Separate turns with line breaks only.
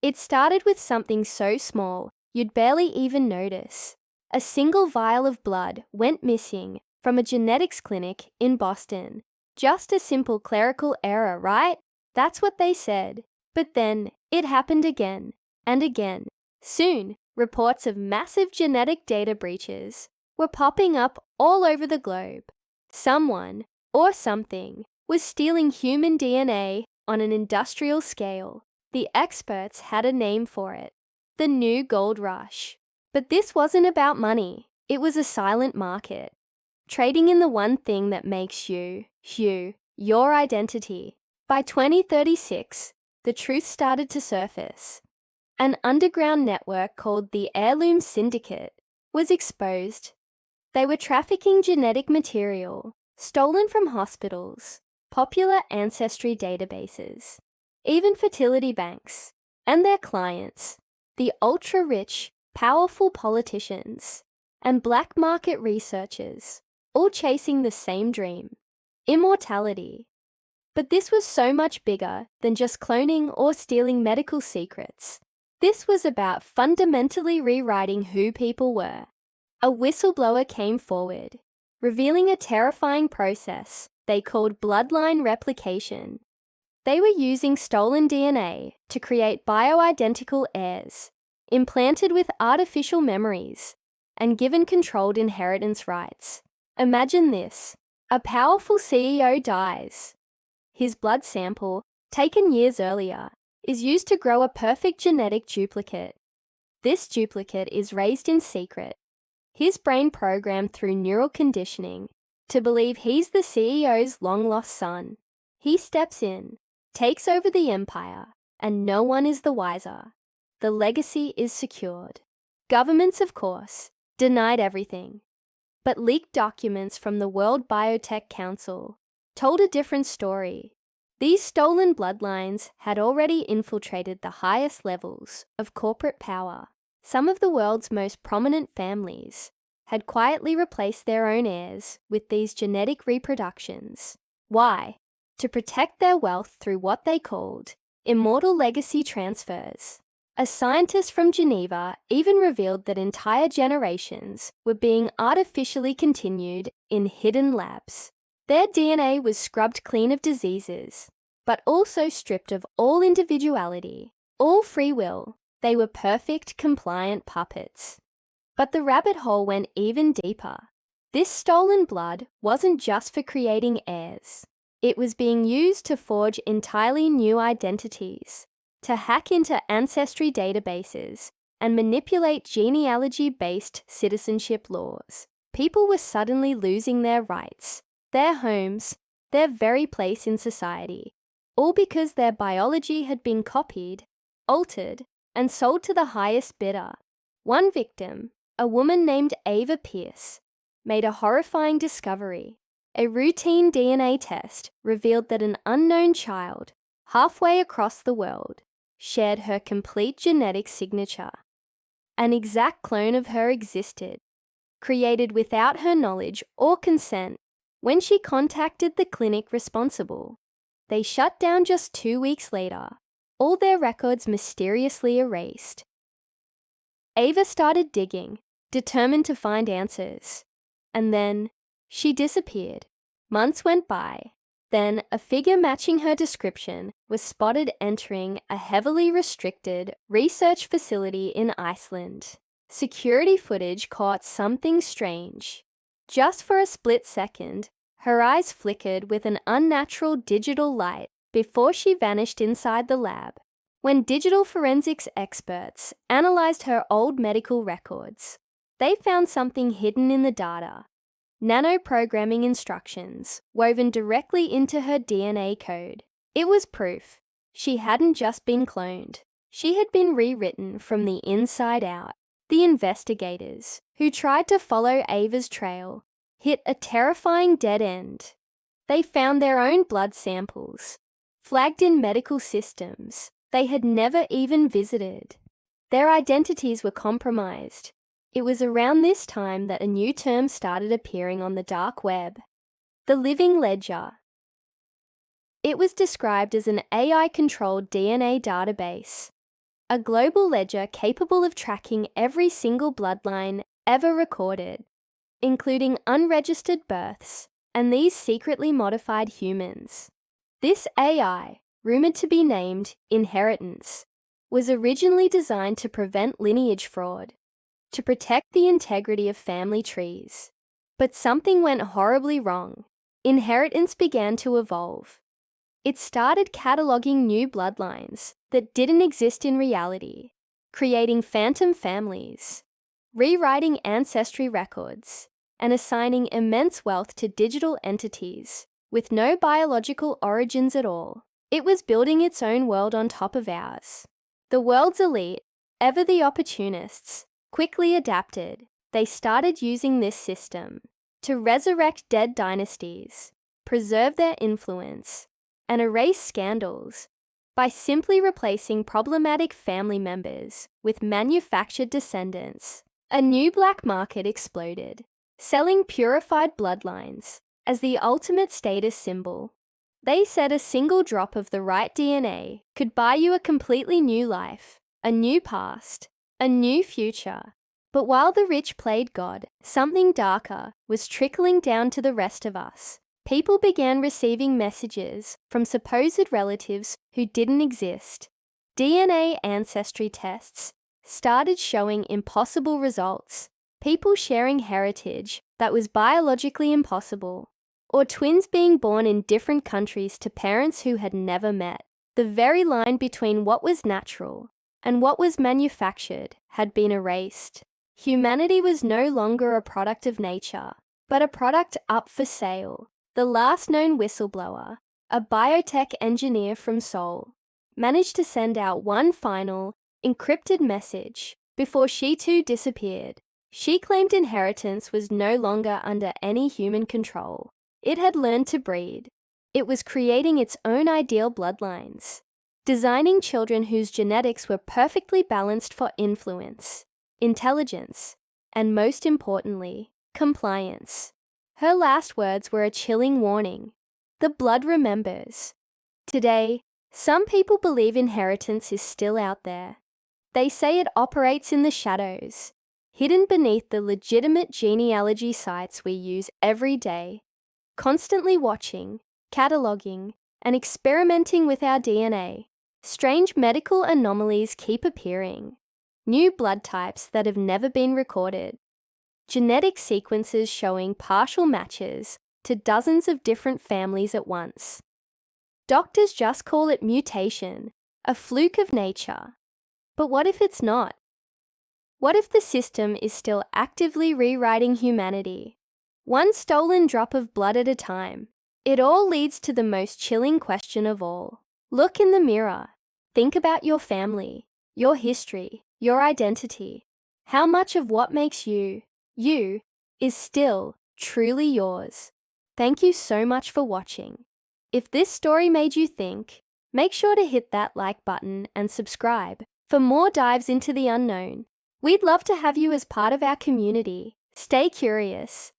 It started with something so small you'd barely even notice. A single vial of blood went missing from a genetics clinic in Boston. Just a simple clerical error, right? That's what they said. But then it happened again and again. Soon, reports of massive genetic data breaches were popping up all over the globe. Someone or something was stealing human DNA on an industrial scale. The experts had a name for it: the new gold rush. But this wasn't about money. It was a silent market, trading in the one thing that makes you, your identity. By 2036, the truth started to surface. An underground network called the Heirloom Syndicate was exposed. They were trafficking genetic material stolen from hospitals, popular ancestry databases, even fertility banks, and their clients, the ultra-rich, powerful politicians, and black market researchers, all chasing the same dream: immortality. But this was so much bigger than just cloning or stealing medical secrets. This was about fundamentally rewriting who people were. A whistleblower came forward, revealing a terrifying process they called bloodline replication. They were using stolen DNA to create bioidentical heirs, implanted with artificial memories, and given controlled inheritance rights. Imagine this: a powerful CEO dies. His blood sample, taken years earlier, is used to grow a perfect genetic duplicate. This duplicate is raised in secret, his brain programmed through neural conditioning to believe he's the CEO's long-lost son. He steps in, takes over the empire, and no one is the wiser. The legacy is secured. Governments, of course, denied everything. But leaked documents from the World Biotech Council told a different story. These stolen bloodlines had already infiltrated the highest levels of corporate power. Some of the world's most prominent families had quietly replaced their own heirs with these genetic reproductions. Why? To protect their wealth through what they called immortal legacy transfers. A scientist from Geneva even revealed that entire generations were being artificially continued in hidden labs. Their DNA was scrubbed clean of diseases, but also stripped of all individuality, all free will. They were perfect, compliant puppets. But the rabbit hole went even deeper. This stolen blood wasn't just for creating heirs. It was being used to forge entirely new identities, to hack into ancestry databases, and manipulate genealogy-based citizenship laws. People were suddenly losing their rights, their homes, their very place in society, all because their biology had been copied, altered, and sold to the highest bidder. One victim, a woman named Ava Pierce, made a horrifying discovery. A routine DNA test revealed that an unknown child, halfway across the world, shared her complete genetic signature. An exact clone of her existed, created without her knowledge or consent. When she contacted the clinic responsible, they shut down just 2 weeks later, all their records mysteriously erased. Ava started digging, determined to find answers. And then she disappeared. Months went by. Then a figure matching her description was spotted entering a heavily restricted research facility in Iceland. Security footage caught something strange. Just for a split second, her eyes flickered with an unnatural digital light before she vanished inside the lab. When digital forensics experts analyzed her old medical records, they found something hidden in the data: nano-programming instructions woven directly into her DNA code. It was proof she hadn't just been cloned. She had been rewritten from the inside out. The investigators, who tried to follow Ava's trail, hit a terrifying dead end. They found their own blood samples, flagged in medical systems they had never even visited. Their identities were compromised. It was around this time that a new term started appearing on the dark web: the living ledger. It was described as an AI-controlled DNA database. a global ledger capable of tracking every single bloodline ever recorded, including unregistered births and these secretly modified humans. This AI, rumored to be named Inheritance, was originally designed to prevent lineage fraud, to protect the integrity of family trees. But something went horribly wrong. Inheritance began to evolve. It started cataloging new bloodlines that didn't exist in reality, creating phantom families, rewriting ancestry records, and assigning immense wealth to digital entities with no biological origins at all. It was building its own world on top of ours. The world's elite, ever the opportunists, quickly adapted. They started using this system to resurrect dead dynasties, preserve their influence, and erase scandals by simply replacing problematic family members with manufactured descendants. A new black market exploded, selling purified bloodlines as the ultimate status symbol. They said a single drop of the right DNA could buy you a completely new life, a new past, a new future. But while the rich played God, something darker was trickling down to the rest of us. People began receiving messages from supposed relatives who didn't exist. DNA ancestry tests started showing impossible results. People sharing heritage that was biologically impossible, or twins being born in different countries to parents who had never met. The very line between what was natural and what was manufactured had been erased. Humanity was no longer a product of nature, but a product up for sale. The last known whistleblower, a biotech engineer from Seoul, managed to send out one final, encrypted message before she too disappeared. She claimed inheritance was no longer under any human control. It had learned to breed. It was creating its own ideal bloodlines, designing children whose genetics were perfectly balanced for influence, intelligence, and most importantly, compliance. Her last words were a chilling warning. The blood remembers. Today, some people believe inheritance is still out there. They say it operates in the shadows, hidden beneath the legitimate genealogy sites we use every day, constantly watching, cataloging, and experimenting with our DNA. Strange medical anomalies keep appearing. New blood types that have never been recorded. Genetic sequences showing partial matches to dozens of different families at once. Doctors just call it mutation, a fluke of nature. But what if it's not? What if the system is still actively rewriting humanity, one stolen drop of blood at a time? It all leads to the most chilling question of all. Look in the mirror. Think about your family, your history, your identity. How much of what makes you is still truly yours? Thank you so much for watching. If this story made you think, make sure to hit that like button and subscribe for more dives into the unknown. We'd love to have you as part of our community. Stay curious,